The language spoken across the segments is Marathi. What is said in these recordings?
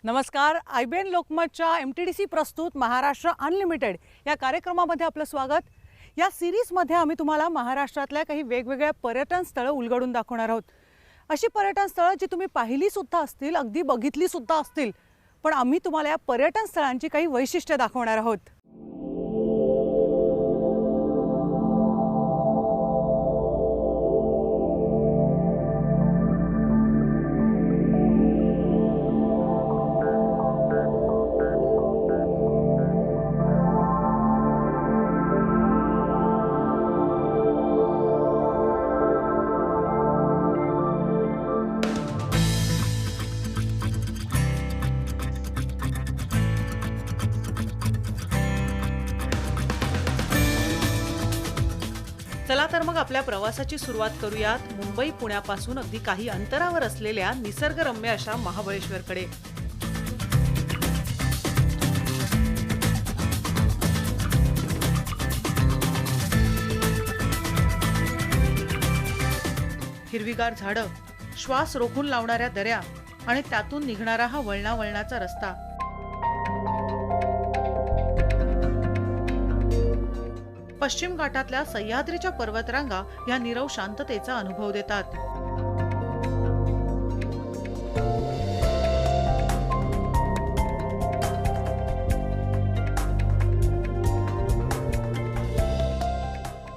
नमस्कार. IBN लोकमतच्या MTDC प्रस्तुत महाराष्ट्र अनलिमिटेड या कार्यक्रमामध्ये आपलं स्वागत. या सिरीजमध्ये आम्ही तुम्हाला महाराष्ट्रातल्या काही वेगवेगळ्या पर्यटन स्थळं उलगडून दाखवणार आहोत. अशी पर्यटन स्थळं जी तुम्ही पाहिली सुद्धा असतील, अगदी बघितली सुद्धा असतील, पण आम्ही तुम्हाला या पर्यटन स्थळांची काही वैशिष्ट्ये दाखवणार आहोत. चला तर मग आपल्या प्रवासाची सुरुवात करूयात मुंबई पुण्यापासून अगदी काही अंतरावर असलेल्या निसर्गरम्य अशा महाबळेश्वरकडे. हिरवीगार झाडं, श्वास रोखून लावणाऱ्या दऱ्या आणि त्यातून निघणारा हा वळणावळणाचा रस्ता. पश्चिम घाटातल्या सह्याद्रीच्या पर्वतरांगा या नीरव शांततेचा अनुभव देतात.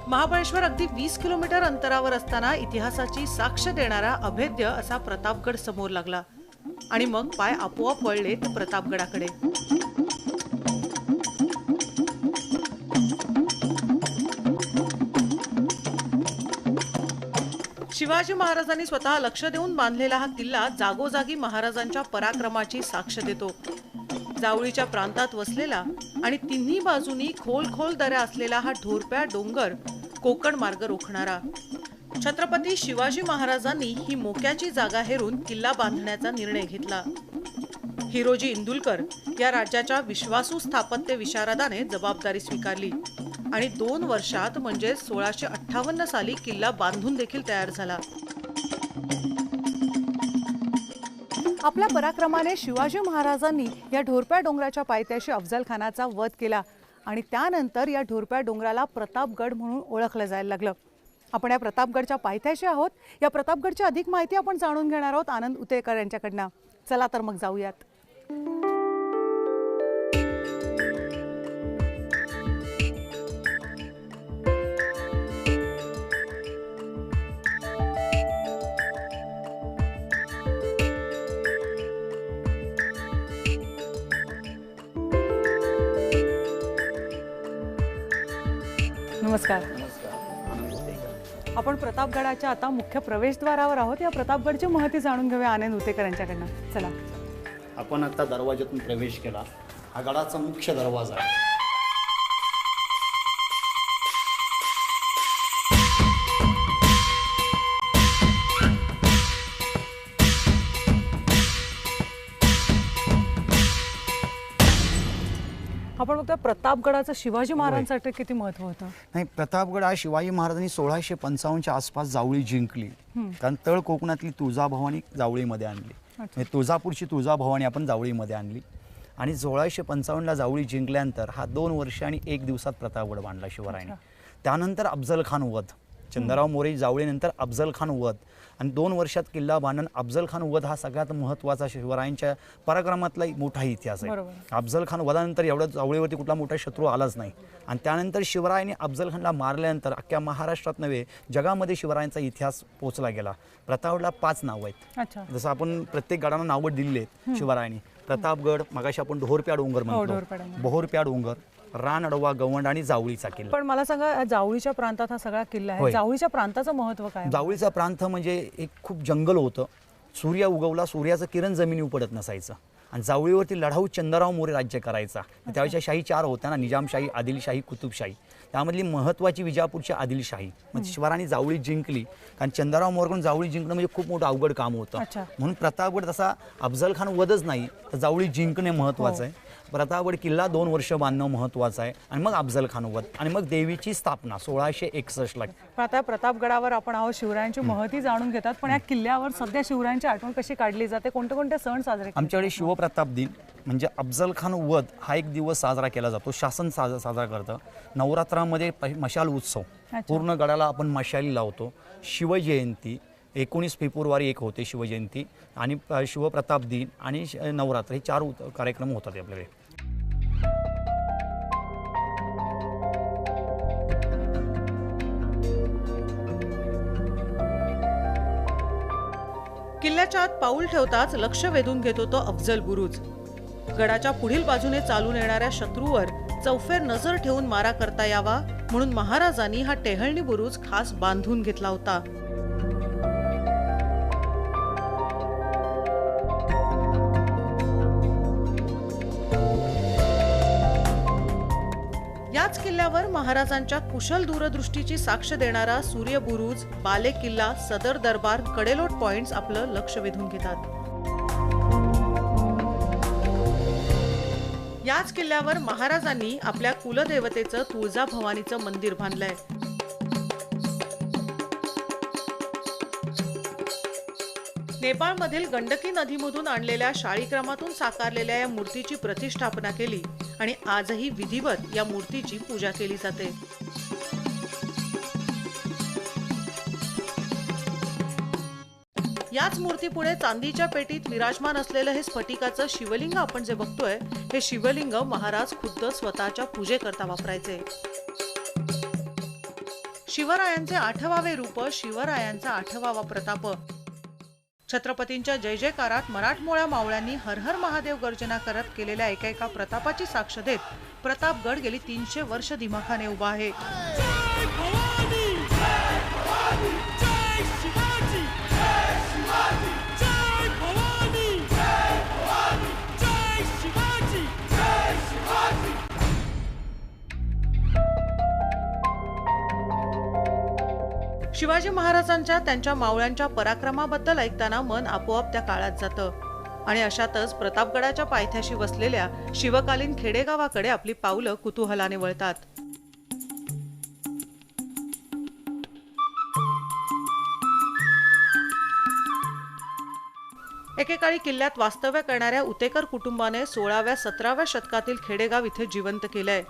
महाबळेश्वर अगदी 20 किलोमीटर अंतरावर असताना इतिहासाची साक्ष देणारा अभेद्य असा प्रतापगड समोर लागला आणि मग पाय आपोआप वळले ते प्रतापगडाकडे. शिवाजी महाराजांनी स्वतः लक्ष देऊन बांधलेला हा किल्ला जागोजागी महाराजांच्या पराक्रमाची साक्ष देतो. जावळीच्या प्रांतात वसलेला आणि तिन्ही बाजूनी खोल खोल दऱ्या असलेला हा ढोरप्या डोंगर कोकण मार्ग रोखणारा. छत्रपती शिवाजी महाराजांनी ही मोक्याची जागा हेरून किल्ला बांधण्याचा निर्णय घेतला. हिरोजी इंदुलकर या राज्याच्या विश्वासू स्थापत्य विशारदाने जबाबदारी स्वीकारली आणि 2 वर्षात म्हणजे 1658 साली किल्ला बांधून देखील तयार झाला. आपल्या पराक्रमाने शिवाजी महाराजांनी या ढोरप्या डोंगराच्या पायथ्याशी अफजल खानाचा वध केला आणि त्यानंतर या ढोरप्या डोंगराला प्रतापगड म्हणून ओळखलं जायला लागलं. आपण या प्रतापगडच्या पायथ्याशी आहोत. या प्रतापगडची अधिक माहिती आपण जाणून घेणार आहोत आनंद उतेकर यांच्याकडनं. चला तर मग जाऊयात. नमस्कार. आपण प्रतापगडाच्या आता मुख्य प्रवेशद्वारावर आहोत. या प्रतापगडची माहिती जाणून घेऊया आनंद उतेकर यांच्याकडनं. चला. आपण आता दरवाज्यातून प्रवेश केला. हा गडाचा मुख्य दरवाजा आहे. आपण बघतो प्रतापगडाचं शिवाजी महाराजांसाठी किती महत्व होतं. नाही, प्रतापगड हा शिवाजी महाराजांनी 1655च्या आसपास जावळी जिंकली. कारण तळ कोकणातली तुळजाभवानी जावळीमध्ये आणली. म्हणजे तुळजापूरची तुळजाभवानी आपण जावळीमध्ये आणली आणि 1655ला जावळी जिंकल्यानंतर हा 2 वर्ष आणि 1 दिवसात प्रतापगड बांधला शिवरायाने. त्यानंतर अफजल खान वध, चंद्रराव मोरे जावळीनंतर अफजल खान वध आणि 2 वर्षात किल्ला बांधून अफजल खान वध हा सगळ्यात महत्त्वाचा शिवरायांच्या पराक्रमातला मोठा इतिहास आहे. अफजल खान वधानंतर एवढ्या जावळीवरती कुठला मोठा शत्रू आलाच नाही आणि त्यानंतर शिवरायांनी अफजल खानला मारल्यानंतर अख्ख्या महाराष्ट्रात नव्हे जगामध्ये शिवरायांचा इतिहास पोचला गेला. प्रतापगडला 5 नावं आहेत. जसं आपण प्रत्येक गडाला नावं दिलेली आहेत शिवरायांनी. प्रतापगड, मगाशी आपण ढोरप्या डोंगर म्हणतो, बहोरप्या डोंगर, रानअडवा, गवंड आणि जावळीचा किल्ला. पण मला सांगा, जावळीच्या प्रांतात हा सगळा किल्ला आहे. जावळीच्या प्रांताचं महत्व काय? जावळीचा प्रांत म्हणजे एक खूप जंगल होतं. सूर्य उगवला, सूर्याचं किरण जमिनीवर पडत नसायचं आणि जावळीवरती लढाऊ चंद्रराव मोरे राज्य करायचा. त्यावेळेच्या शाही 4 होत्या ना, निजामशाही, आदिलशाही, कुतुबशाही. त्यामधली महत्त्वाची विजापूरची आदिलशाही. म्हणजे शिवरायांनी जावळी जिंकली कारण चंद्रराव मोरेकडून जावळी जिंकणं म्हणजे खूप मोठं अवघड काम होतं. म्हणून प्रतापगड तसा अफजल खान वधच नाही तर जावळी जिंकणे महत्त्वाचं आहे. प्रतापगड किल्ला 2 वर्ष बांधणं महत्त्वाचं आहे आणि मग अफजल खान वध आणि मग देवीची स्थापना 1661 ला. पण आता प्रतापगडावर आपण आहोत, शिवरायांची महती जाणून घेतात, पण या किल्ल्यावर सध्या शिवरायांची आठवण कशी काढली जाते, कोणते कोणते सण साजरे केले आमच्याकडे शिवप्रताप दिन म्हणजे अफजल खान वध हा एक दिवस साजरा केला जातो, शासन साजरा करतं. नवरात्रामध्ये मशाल उत्सव, पूर्ण गडाला आपण मशाली लावतो. शिवजयंती 19 फेब्रुवारी एक होते शिवजयंती, आणि शिवप्रताप दिन आणि नवरात्र हे 4 कार्यक्रम होतात आपल्याकडे. किल्ल्याच्या आत पाऊल ठेवताच लक्ष वेधून घेतो तो अफजल बुरुज. गडाच्या पुढील बाजूने चालून येणाऱ्या शत्रूवर चौफेर नजर ठेवून मारा करता यावा म्हणून महाराजांनी हा टेहळणी बुरुज खास बांधून घेतला होता. याच किल्ल्यावर महाराजांच्या कुशल दूरदृष्टीची साक्ष देणारा सूर्य बुरुज, बाले किल्ला, सदर दरबार, कडेलोट पॉइंट्स आपलं लक्ष वेधून घेतात. याच किल्ल्यावर महाराजांनी आपल्या कुलदेवतेचं तुळजाभवानीचं मंदिर बांधलंय. नेपाळमधील गंडकी नदीमधून आणलेल्या शाळीक्रमातून साकारलेल्या या मूर्तीची प्रतिष्ठापना केली आणि आजही विधिवत या मूर्तीची पूजा केली जाते. याच मूर्तीपुढे चांदीच्या पेटीत विराजमान असलेलं हे स्फटिकाचं शिवलिंग आपण जे बघतोय, हे शिवलिंग महाराज खुद्द स्वतःच्या पूजेकरता वापरायचे. शिवरायांचे 8वावे रूप, शिवरायांचा 8वावा प्रताप. छत्रपतींच्या जय जयकारात मराठमोळ्या मावळ्यांनी हर हर महादेव गर्जना करत केलेल्या एका प्रतापाची साक्ष देत प्रतापगड गेली 300 वर्ष दिमाखाने उभा आहे. शिवाजी महाराजांच्या त्यांच्या मावळ्यांच्या पराक्रमाबद्दल ऐकताना मन आपोआप त्या काळात जातं आणि अशातच प्रतापगडाच्या पायथ्याशी वसलेल्या शिवकालीन खेडेगावाकडे आपली पावलं कुतूहलाने वळतात. एकेकाळी किल्ल्यात वास्तव्य करणाऱ्या उतेकर कुटुंबाने 16व्या-17व्या शतकातील खेडेगाव इथे जिवंत केलंय.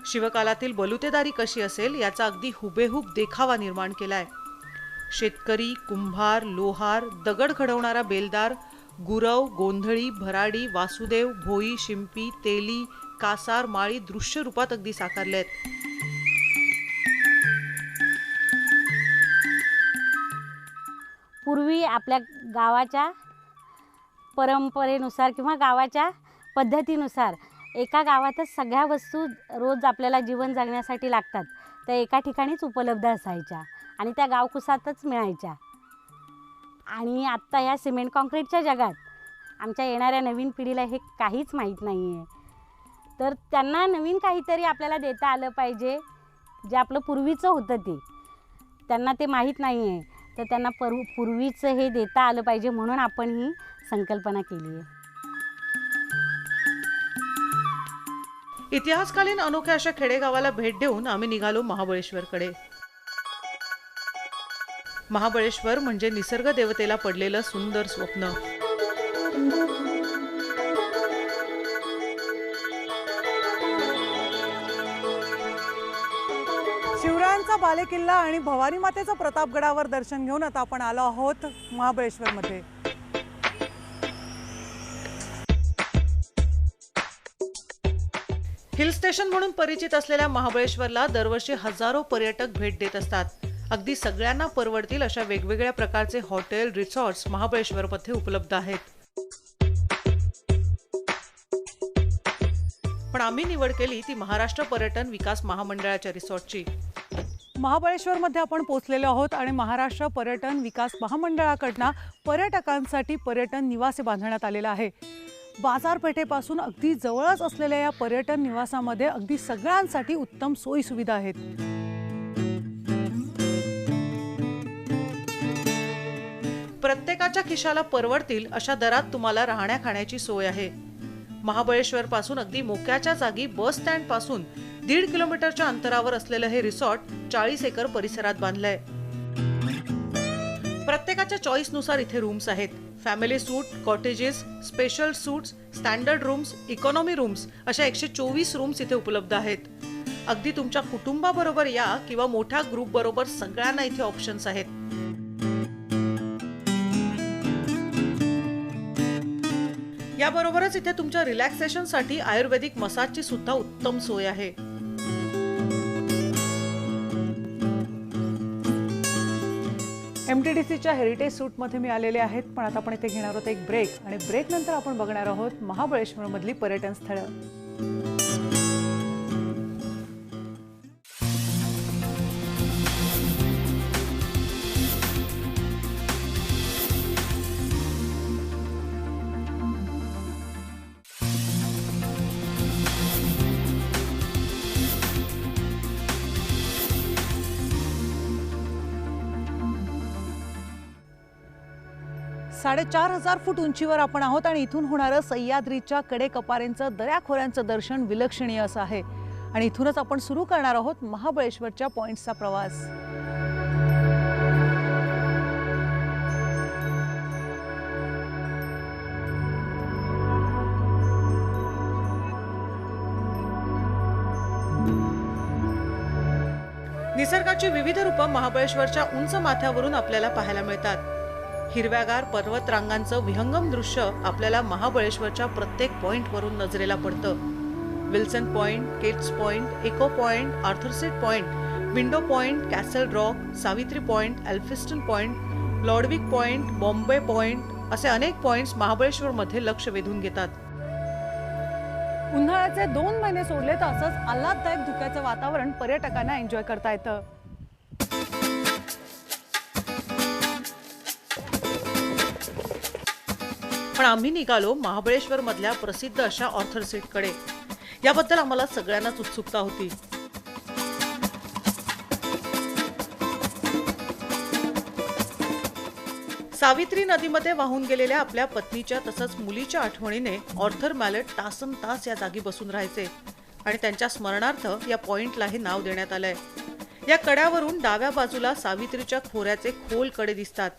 शिवकालातील बलुतेदारी कशी असेल याचा अगदी हुबेहूब देखावा निर्माण केलाय. शेतकरी, कुंभार, लोहार, दगड घडवणारा बेलदार, गुरव, गोंधळी, भराडी, वासुदेव, भोई, शिंपी, तेली, कासार, माळी दृश्य रूपात अगदी साकारलेत. पूर्वी आपल्या गावाच्या परंपरेनुसार किंवा गावाच्या पद्धतीनुसार एका गावातच सगळ्या वस्तू रोज आपल्याला जीवन जगण्यासाठी लागतात त्या एका ठिकाणीच उपलब्ध असायच्या आणि त्या गावकुसातच मिळायच्या. आणि आत्ता या सिमेंट कॉन्क्रीटच्या जगात आमच्या येणाऱ्या नवीन पिढीला हे काहीच माहीत नाही आहे. तर त्यांना नवीन काहीतरी आपल्याला देता आलं पाहिजे, जे आपलं पूर्वीचं होतं ते त्यांना ते माहीत नाही आहे. तर त्यांना पूर्वीचं हे देता आलं पाहिजे म्हणून आपण ही संकल्पना केली आहे. इतिहासकालीन अनोख्या अशा खेडेगावाला भेट देऊन आम्ही निघालो महाबळेश्वरकडे. महाबळेश्वर म्हणजे निसर्ग देवतेला पडलेलं सुंदर स्वप्न. शिवरायांचा बालेकिल्ला आणि भवानी मातेचं प्रतापगडावर दर्शन घेऊन आता आपण आलो आहोत महाबळेश्वरमध्ये. हिल स्टेशन म्हणून परिचित असलेल्या महाबळेश्वरला दरवर्षी हजारो पर्यटक भेट देत असतात. अगदी सगळ्यांना परवडतील अशा वेगवेगळ्या प्रकारचे हॉटेल, रिसॉर्ट्स महाबळेश्वरमध्ये उपलब्ध आहेत. पण आम्ही निवड केली ती महाराष्ट्र पर्यटन विकास महामंडळाच्या रिसॉर्टची. महाबळेश्वरमध्ये आपण पोहोचलेलो आहोत आणि महाराष्ट्र पर्यटन विकास महामंडळाकडनं पर्यटकांसाठी पर्यटन निवास बांधण्यात आलेला आहे. बाजारपेठेपासून अगदी जवळच असलेल्या या पर्यटन निवासामध्ये अगदी सगळ्यांसाठी उत्तम सोयी सुविधा आहेत. प्रत्येकाच्या खिशाला परवडतील अशा दरात तुम्हाला राहण्या खाण्याची सोय आहे. महाबळेश्वर पासून अगदी मोक्याच्या जागी बस स्टँड पासून 1.5 किलोमीटरच्या अंतरावर असलेलं हे रिसॉर्ट 40 एकर परिसरात बांधलंय. प्रत्येकाच्या चॉईस नुसार इथे रूम्स आहेत. Family suite, cottages, special suites, standard rooms, economy rooms अशा 124 रूम्स इथे उपलब्ध आहेत. अगदी तुमच्या कुटुंबाबरोबर या किंवा मोठ्या ग्रुप बरोबर सगळ्यांना इथे ऑप्शन्स आहेत. याबरोबरच इथे तुमच्या रिलॅक्सेशन साठी आयुर्वेदिक मसाजची सुद्धा उत्तम सोय आहे. MTDCच्या हेरिटेज सूटमध्ये मी आलेले आहेत, पण आता आपण इथे घेणार आहोत एक ब्रेक आणि ब्रेक नंतर आपण बघणार आहोत महाबळेश्वरमधली पर्यटन स्थळं. साडेचार हजार फूट उंचीवर आपण आहोत आणि इथून होणारं सह्याद्रीच्या कडेकपारींचं दऱ्याखोऱ्यांचं दर्शन विलक्षणीय असं आहे. आणि इथूनच आपण सुरू करणार आहोत महाबळेश्वरच्या पॉइंट्सचा प्रवास. निसर्गाची विविध रूपं महाबळेश्वरच्या उंच माथ्यावरून आपल्याला पाहायला मिळतात. हिरव्यागार पर्वत रांगांचं विहंगम दृश्य आपल्याला महाबळेश्वरच्या प्रत्येक पॉइंट वरून नजरेला पडतं. Wilson point, Kate's point, echo point, Arthur seat point, window point, castle rock, Savitri point, Elphinstone point, Lodwick point, Bombay point असे अनेक पॉइंट्स महाबळेश्वरमध्ये लक्ष वेधून घेतात. उन्हाळ्याचे 2 महिने सोडले तर असंच आल्हाददायक धुक्याचं वातावरण पर्यटकांना एन्जॉय करता येतं. पण आम्ही निघालो महाबळेश्वर मधल्या प्रसिद्ध अशा ऑर्थर सीटकडे. याबद्दल आम्हाला सगळ्यांनाच उत्सुकता होती. सावित्री नदीमध्ये वाहून गेलेल्या आपल्या पत्नीच्या तसंच मुलीच्या आठवणीने ऑर्थर मॅलेट तासनतास या जागी बसून राहायचे आणि त्यांच्या स्मरणार्थ या पॉइंटला हे नाव देण्यात आलंय. या कड्यावरून डाव्या बाजूला सावित्रीच्या खोऱ्याचे खोल कडे दिसतात,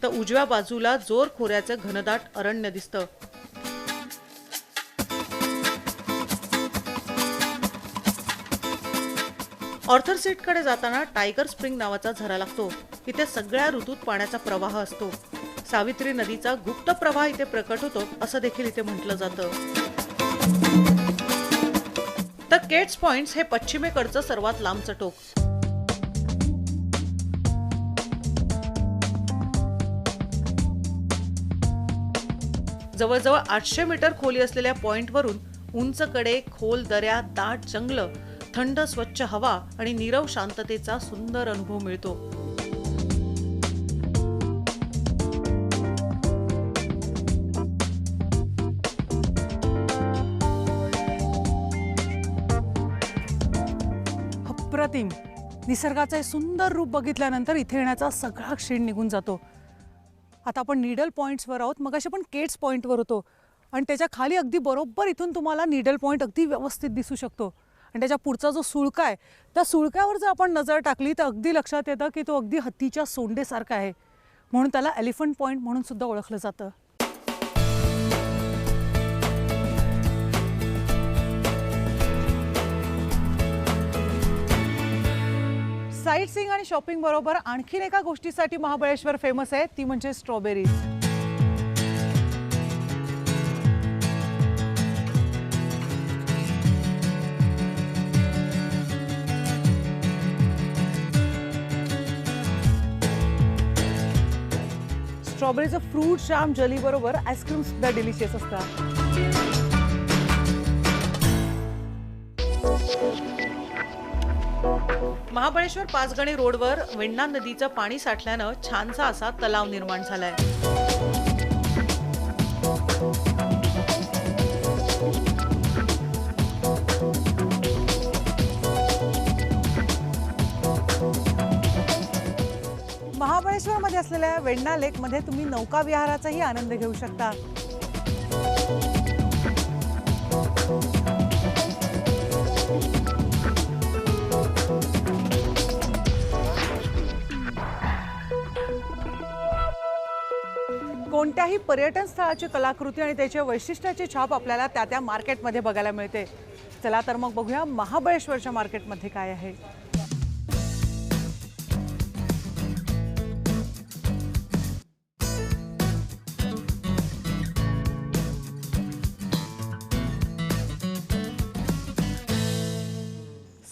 तर उजव्या बाजूला जोर खोऱ्याचं घनदाट अरण्य दिसतं. ऑर्थर सीटकडे जाताना टायगर स्प्रिंग नावाचा झरा लागतो. इथे सगळ्या ऋतूत पाण्याचा प्रवाह असतो. सावित्री नदीचा गुप्त प्रवाह इथे प्रकट होतो असं देखील इथे म्हटलं जातं. तर केट्स पॉइंट्स हे पश्चिमेकडचं सर्वात लांबचं टोक. जवळजवळ 800 मीटर खोली असलेल्या पॉइंटवरून उंच कडे, खोल दऱ्या, दाट जंगल, थंड स्वच्छ हवा आणि नीरव शांततेचा सुंदर अनुभव मिळतो. अप्रतिम. निसर्गाचे सुंदर रूप बघितल्यानंतर इथे येण्याचा सगळा क्षीण निघून जातो. आता आपण नीडल पॉइंट्सवर आहोत. मगाशी आपण केट्स पॉइंटवर होतो आणि त्याच्या खाली अगदी बरोबर इथून तुम्हाला नीडल पॉइंट अगदी व्यवस्थित दिसू शकतो. आणि त्याच्या पुढचा जो सुळका आहे, त्या सुळक्यावर जर आपण नजर टाकली तर अगदी लक्षात येतं की तो अगदी हत्तीच्या सोंडेसारखा आहे. म्हणून त्याला एलिफंट पॉइंट म्हणून सुद्धा ओळखलं जातं. साईट सीइंग आणि शॉपिंग बरोबर आणखीन एका गोष्टीसाठी महाबळेश्वर फेमस आहे, ती म्हणजे स्ट्रॉबेरीज. स्ट्रॉबेरीचं फ्रूट जाम जली बरोबर आईस्क्रीम सुद्धा डिलिशियस असतात. महाबळेश्वर पाचगणी रोडवर वेण्णा नदीचं पाणी साठल्यानं छानसा असा तलाव निर्माण झालाय. महाबळेश्वरमध्ये असलेल्या वेण्णा लेकमध्ये तुम्ही नौका विहाराचाही आनंद घेऊ शकता. कोणत्याही पर्यटन स्थळाची कलाकृती आणि त्याच्या वैशिष्ट्याची छाप आपल्याला त्या मार्केटमध्ये बघायला मिळते. चला तर मग बघूया महाबळेश्वरच्या मार्केटमध्ये काय आहे.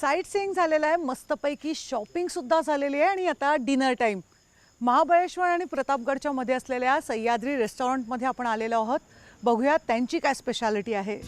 साईट सीइंग झालेलं आहे, मस्तपैकी शॉपिंग सुद्धा झालेली आहे आणि आता डिनर टाईम. महाबळेश्वर आणि प्रतापगडच्या मध्ये असलेल्या सह्याद्री रेस्टॉरंटमध्ये आपण आलेलो आहोत. बघूया त्यांची काय स्पेशालिटी आहे.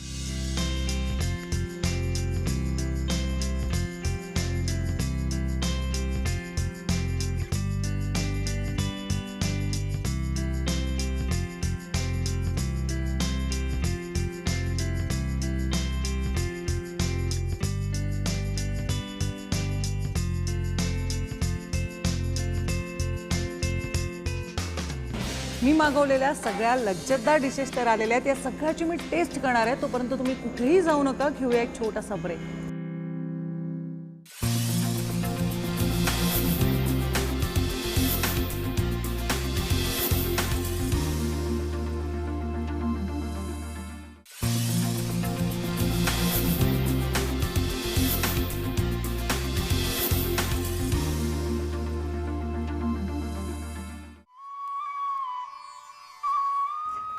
मी मागवलेल्या सगळ्या लज्जतदार डिशेस तर आलेल्या आहेत. या सगळ्याची मी टेस्ट करणार आहे. तोपर्यंत तुम्ही कुठेही जाऊ नका, घेऊया एक छोटासा ब्रेक.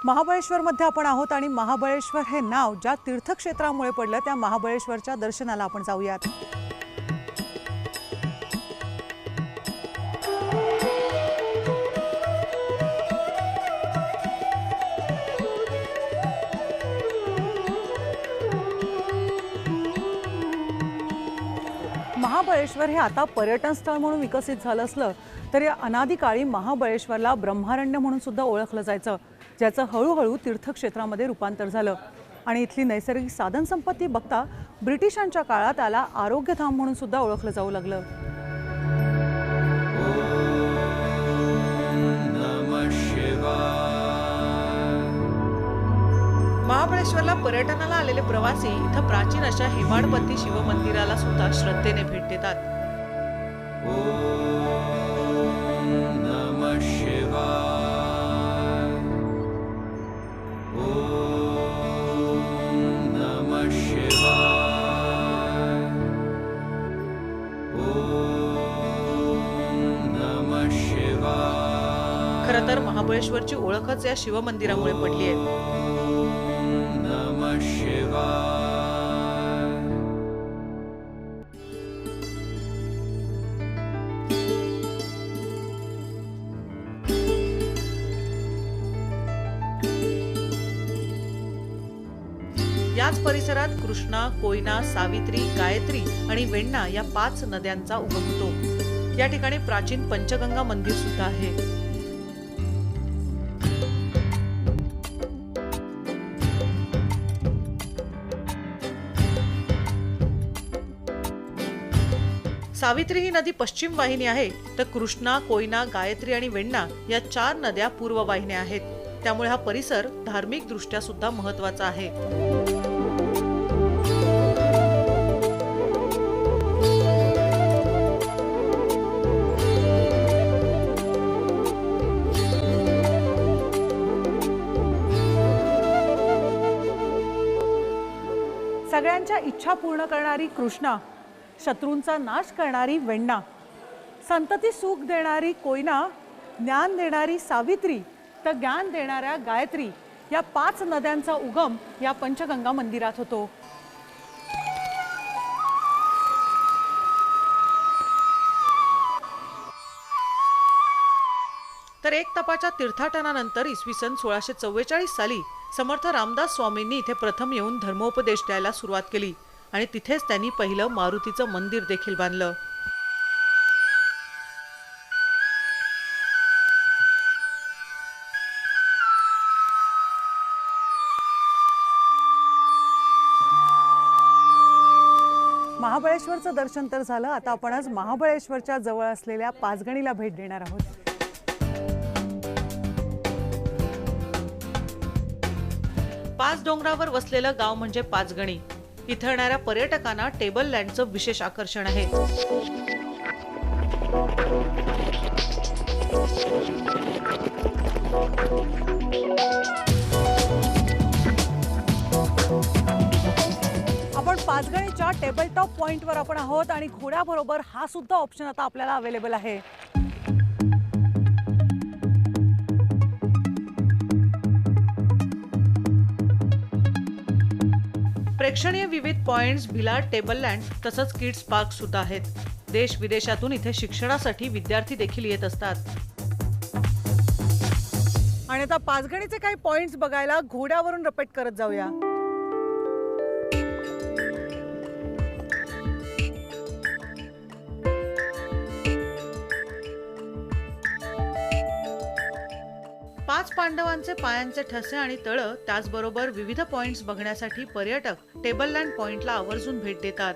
महाबळेश्वरमध्ये आपण आहोत आणि महाबळेश्वर हे नाव ज्या तीर्थक्षेत्रामुळे पडलं त्या महाबळेश्वरच्या दर्शनाला आपण जाऊयात. महाबळेश्वर हे आता पर्यटन स्थळ म्हणून विकसित झालं असलं तरी अनादिकाळी महाबळेश्वरला ब्रह्मारण्य म्हणून सुद्धा ओळखलं जायचं, ज्याचं हळूहळू तीर्थक्षेत्रामध्ये रूपांतर झालं. आणि इथली नैसर्गिक साधनसंपत्ती बघता ब्रिटिशांच्या काळात त्याला आरोग्यधाम म्हणून सुद्धा ओळखलं जाऊ लागलं. महाबळेश्वरला पर्यटनाला आलेले प्रवासी इथं प्राचीन अशा हेमाडपंथी शिवमंदिराला सुद्धा श्रद्धेने भेट देतात. खरं तर महाबळेश्वरची ओळखच या शिवमंदिरामुळे पडली आहे. याच परिसरात कृष्णा, कोयना, सावित्री, गायत्री आणि वेण्णा या 5 नद्यांचा उगम होतो. या ठिकाणी प्राचीन पंचगंगा मंदिर सुद्धा आहे. सावित्री ही नदी पश्चिम वाहिनी आहे, तर कृष्णा, कोयना, गायत्री आणि वेण्णा या 4 नद्या पूर्व वाहिन्या आहेत. त्यामुळे हा परिसर धार्मिक दृष्ट्या सुद्धा महत्त्वाचा आहे. सगळ्यांच्या इच्छा पूर्ण करणारी कृष्णा, शत्रूंचा नाश करणारी वेण्णा, संतती सुख देणारी कोयना, ज्ञान देणारी सावित्री, तर ज्ञान देणाऱ्या गायत्री या 5 नद्यांचा उगम या पंचगंगा मंदिरात होतो. तर एक तपाच्या तीर्थाटनानंतर इसवी सन 1644 साली समर्थ रामदास स्वामींनी इथे प्रथम येऊन धर्मोपदेश द्यायला सुरुवात केली आणि तिथेच त्यांनी पहिलं मारुतीचं मंदिर देखील बांधलं. महाबळेश्वरचं दर्शन तर झालं. आता आपण आज महाबळेश्वरच्या जवळ असलेल्या पाचगणीला भेट देणार आहोत. पाच डोंगरावर वसलेलं गाव म्हणजे पाचगणी. इथं येणाऱ्या पर्यटकांना टेबल लँडचं विशेष आकर्षण आहे. आपण पाचगणीच्या टेबल टॉप पॉइंटवर आपण आहोत आणि घोड्याबरोबर हा सुद्धा ऑप्शन आता आपल्याला अवेलेबल आहे. प्रेक्षणीय विविध पॉइंट्स, भिलाड टेबल लँड तसंच किड्स पार्क सुद्धा आहेत. देश विदेशातून इथे शिक्षणासाठी विद्यार्थी देखील येत असतात. आणि आता पाचगणीचे काही पॉइंट्स बघायला घोड्यावरून रपेट करत जाऊया. पाच पांडवांचे पायांचे ठसे आणि तळं, त्याचबरोबर विविध पॉइंट्स बघण्यासाठी पर्यटक टेबल लँड पॉइंटला आवर्जून भेट देतात.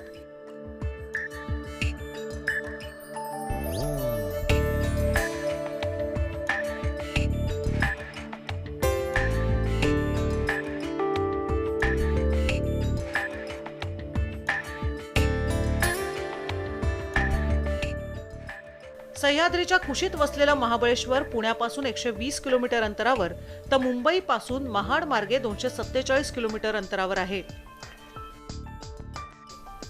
सह्याद्रीच्या कुशीत वसलेलं महाबळेश्वर पुण्यापासून 120 किलोमीटर अंतरावर तर मुंबईपासून महाड मार्गे 247 किलोमीटर अंतरावर आहे.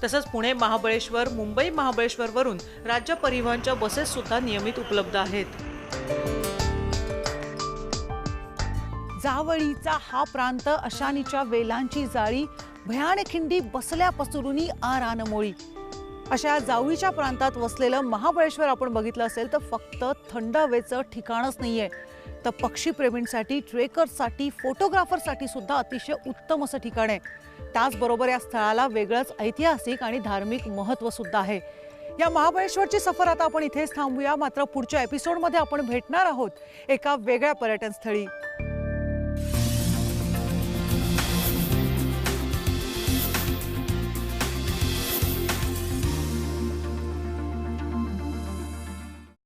तसंच पुणे महाबळेश्वर, मुंबई महाबळेश्वर वरून राज्य परिवहनच्या बसेस सुद्धा नियमित उपलब्ध आहेत. जावळीचा हा प्रांत अशानीच्या वेलांची जाळी, भयानक खिंडी बसल्या पसरुनी आ रानमोळी. अशा जावळीच्या प्रांतात वसलेलं महाबळेश्वर आपण बघितलं असेल तर फक्त थंड हवेचं ठिकाणच नाहीये, तर पक्षीप्रेमींसाठी, ट्रेकर्ससाठी, फोटोग्राफरसाठी सुद्धा अतिशय उत्तम असं ठिकाण आहे. त्याचबरोबर या स्थळाला वेगळंच ऐतिहासिक आणि धार्मिक महत्त्व सुद्धा आहे. या महाबळेश्वरची सफर आता आपण इथेच थांबूया. मात्र पुढच्या एपिसोडमध्ये आपण भेटणार आहोत एका वेगळ्या पर्यटन स्थळी.